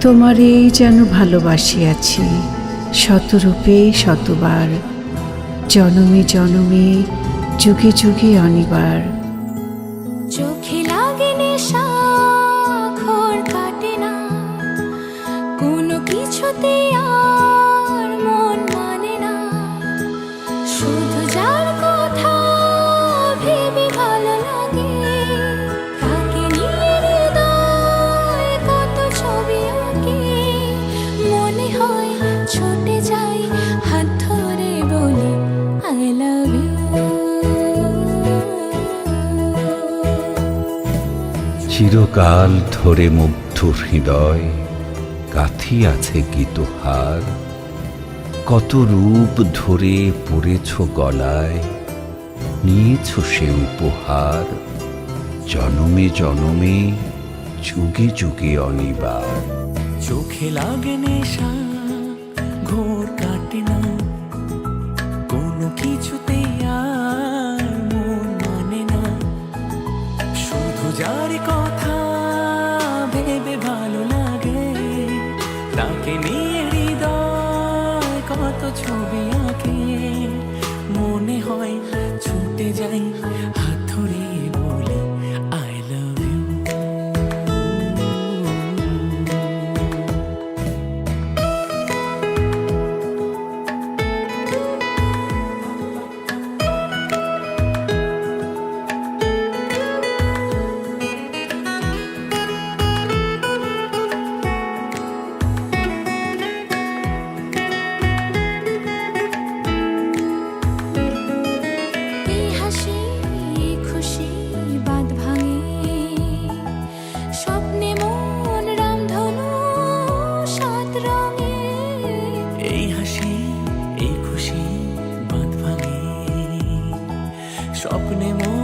তোমারেই যেন ভালোবাসিয়াছি শতরূপে শতবার, জনমে জনমে যুগে যুগে অনিবার। চোখে লাগে নেশা, ঘোর কাটে না কোনো কিছুতে, আর মন মানে না। শুধু যার কথা ভেবে ভালো লাগে, তাকে নিয়ে হৃদয় কত ছবি আঁকে। মনে হয় ছুটে যাই হাত ধরে বলি আই লাভ ইউ। চিরকাল ধরে মুগ্ধ হৃদয় গাথি আছে গীতহার, কত রূপ ধরে পড়েছ গলায়, নিয়েছ সে উপহার, জনমে জনমে যুগে যুগে অনিবার। চোখে লাগে নেশা, ঘোর কাটে না কোনো কিছুতে, আর মন মানে না। শুধু যার কথা ভেবে ভালো লাগে, তাকে নিয়ে হৃদয় কত ছবি আঁকে। মনে হয় ছুটে যাই হাত ধরে বলি আই লাভ ইউ। এই হাসি খুশি বাঁধ ভাঙে, স্বপ্নে মন রামধনু সাত রঙে। এই হাসি এই খুশি বাঁধ ভাঙে, স্বপ্নে মন